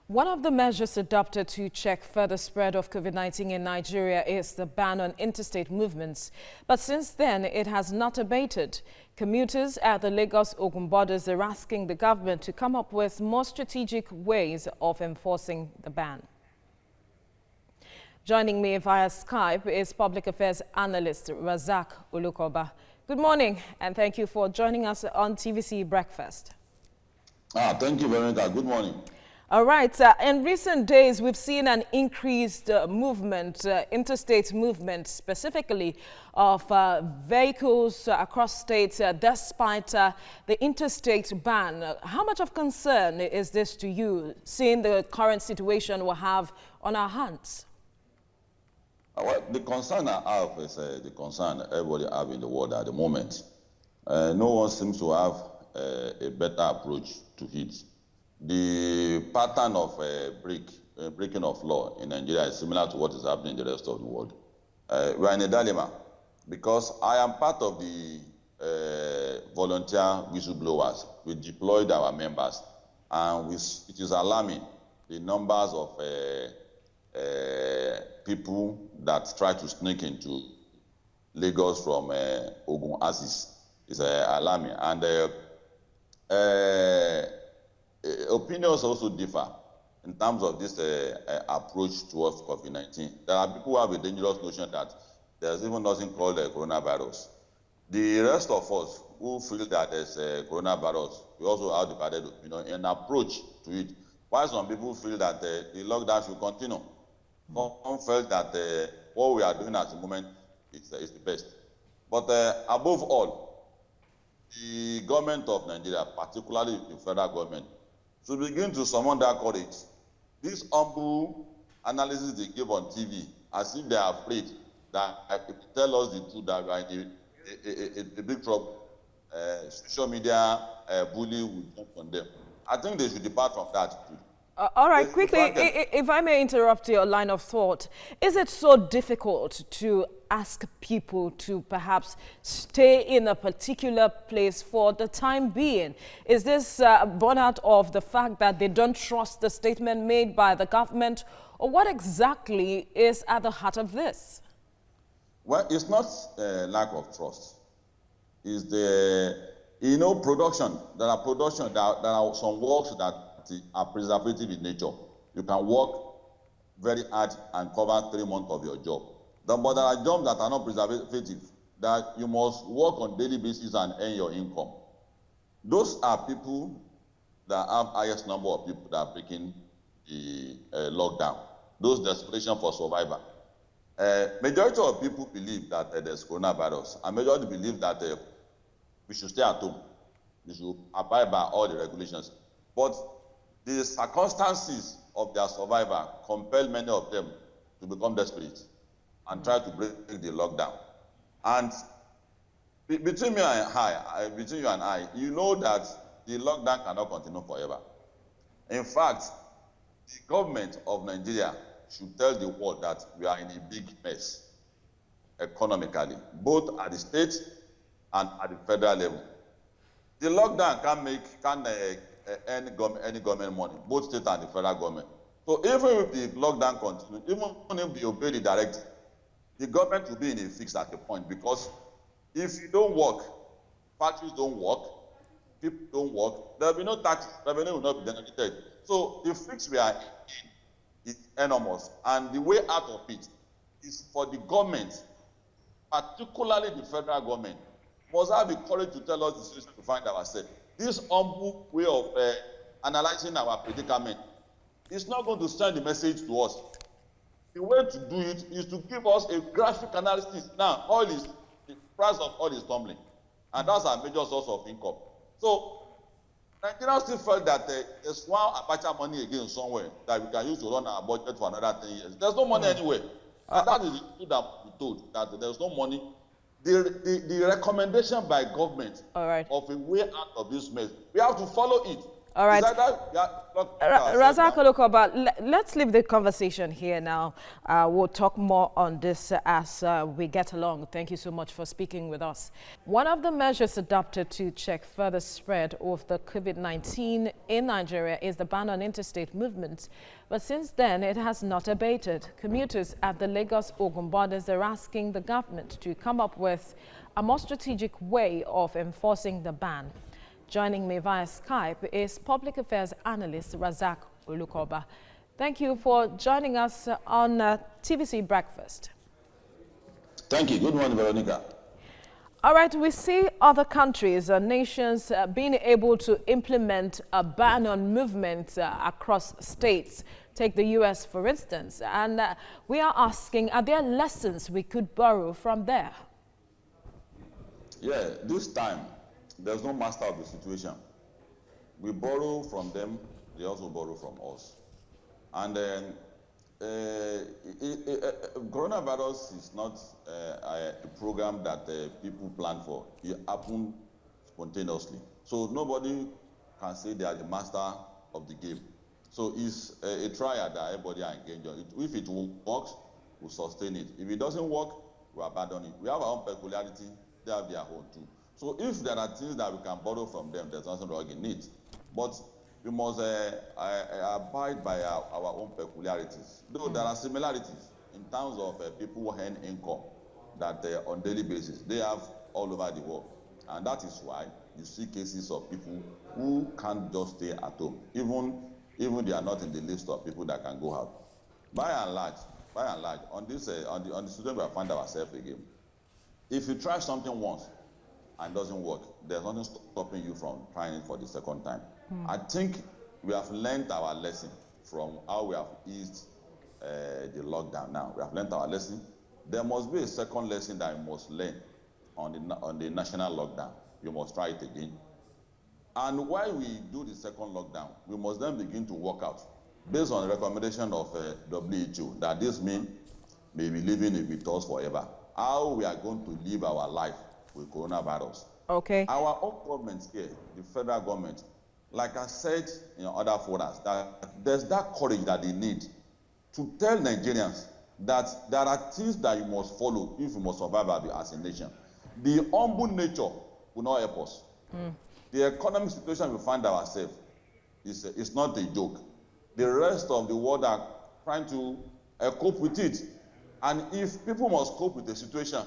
One of the measures adopted to check further spread of COVID-19 in Nigeria is the ban on interstate movements. But since then, it has not abated. Commuters at the Lagos-Ogun borders are asking the government to come up with more strategic ways of enforcing the ban. Joining me via Skype is public affairs analyst Razak Olukoba. Good morning, and thank you for joining us on TVC Breakfast. Thank you, Veronica. Good morning. All right. In recent days, we've seen an increased movement, interstate movement, specifically of vehicles across states, despite the interstate ban. How much of concern is this to you, seeing the current situation we have on our hands? Well, the concern I have is the concern everybody have in the world at the moment. No one seems to have a better approach to it. The pattern of breaking of law in Nigeria is similar to what is happening in the rest of the world. We are in a dilemma because I am part of the volunteer whistleblowers. We deployed our members, and it is alarming the numbers of people that try to sneak into Lagos from Ogun Axis. Is alarming, and opinions also differ in terms of this approach towards COVID-19. There are people who have a dangerous notion that there's even nothing called coronavirus. The rest of us who feel that there's coronavirus, we also have divided an approach to it. While some people feel that the lockdown should continue, some felt that what we are doing at the moment is the best. But above all, the government of Nigeria, particularly the federal government, to begin to summon that courage. This humble analysis they give on TV, as if they are afraid that if they tell us the truth that we are in a big trouble, social media bully will jump on them. I think they should depart from that too. All right, quickly, if I may interrupt your line of thought, is it so difficult to ask people to perhaps stay in a particular place for the time being? Is this born out of the fact that they don't trust the statement made by the government, or what exactly is at the heart of this? Well, it's not lack of trust. It's the, production. There are some works that are preservative in nature. You can work very hard and cover 3 months of your job. But there are jobs that are not preservative, that you must work on daily basis and earn your income. Those are people that have highest number of people that are breaking the lockdown. Those desperation for survival. Majority of people believe that there's coronavirus, and majority believe that we should stay at home. We should abide by all the regulations. But the circumstances of their survival compel many of them to become desperate and try to break the lockdown. And between you and I, you know that the lockdown cannot continue forever. In fact, the government of Nigeria should tell the world that we are in a big mess economically, both at the state and at the federal level. The lockdown can any government money, both state and the federal government. So even if the lockdown continues, even if they obey the directive, the government will be in a fix at a point, because if you don't work, factories don't work, people don't work, there will be no tax, revenue will not be generated. So the fix we are in is enormous, and the way out of it is for the government, particularly the federal government, must have the courage to tell us the situation to find ourselves. This humble way of analyzing our predicament is not going to send the message to us. The way to do it is to give us a graphic analysis. Now, the price of oil is tumbling, and that's our major source of income. So, Nigerians still felt that there's one Abacha money again somewhere that we can use to run our budget for another 10 years. There's no money anywhere. And that is the truth that we told, that there's no money. The recommendation by government of a way out of this mess, we have to follow it. All right. Look, Razak Olukoba, let's leave the conversation here now. We'll talk more on this as we get along. Thank you so much for speaking with us. One of the measures adopted to check further spread of the COVID-19 in Nigeria is the ban on interstate movements. But since then, it has not abated. Commuters at the Lagos-Ogun borders are asking the government to come up with a more strategic way of enforcing the ban. Joining me via Skype is public affairs analyst Razak Olukoba. Thank you for joining us on TVC Breakfast. Thank you. Good morning, Veronica. All right, we see other countries or nations being able to implement a ban on movement across states. Take the U.S., for instance. And we are asking, are there lessons we could borrow from there? Yeah, this time, there's no master of the situation. We borrow from them, they also borrow from us. And then coronavirus is not a program that people plan for. It happened spontaneously. So nobody can say they are the master of the game. So it's a trial that everybody are engaged on. If it works, we'll sustain it. If it doesn't work, we'll abandon it. We have our own peculiarity, they have their own too. So if there are things that we can borrow from them, there's nothing wrong in it. But we must abide by our own peculiarities. Though there are similarities in terms of people who earn income that on daily basis, they have all over the world. And that is why you see cases of people who can't just stay at home, even they are not in the list of people that can go out. By and large, on this on the situation we have found ourselves again, if you try something once and doesn't work, there's nothing stopping you from trying it for the second time. I think we have learned our lesson from how we have eased the lockdown now. We have learned our lesson. There must be a second lesson that we must learn on the national lockdown. We must try it again. And while we do the second lockdown, we must then begin to work out, based on the recommendation of WHO, that this may be living with us forever, how we are going to live our life with coronavirus. Okay. Our own government here, the federal government, like I said in other forums, that there's that courage that they need to tell Nigerians that there are things that you must follow if you must survive as a nation. The humble nature will not help us. The economic situation we find ourselves is not a joke. The rest of the world are trying to cope with it. And if people must cope with the situation,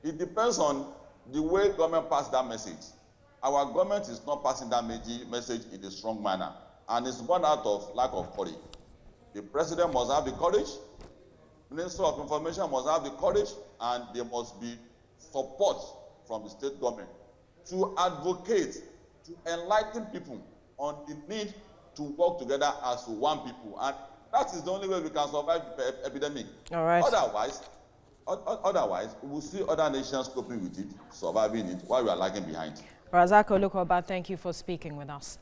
it depends on the way government pass that message. Our government is not passing that message in a strong manner, and it's born out of lack of courage. The president must have the courage, Minister of Information must have the courage, and there must be support from the state government to advocate, to enlighten people on the need to work together as one people. And that is the only way we can survive the epidemic. All right. Otherwise, we will see other nations coping with it, surviving it, while we are lagging behind. Razak Olukoba, thank you for speaking with us.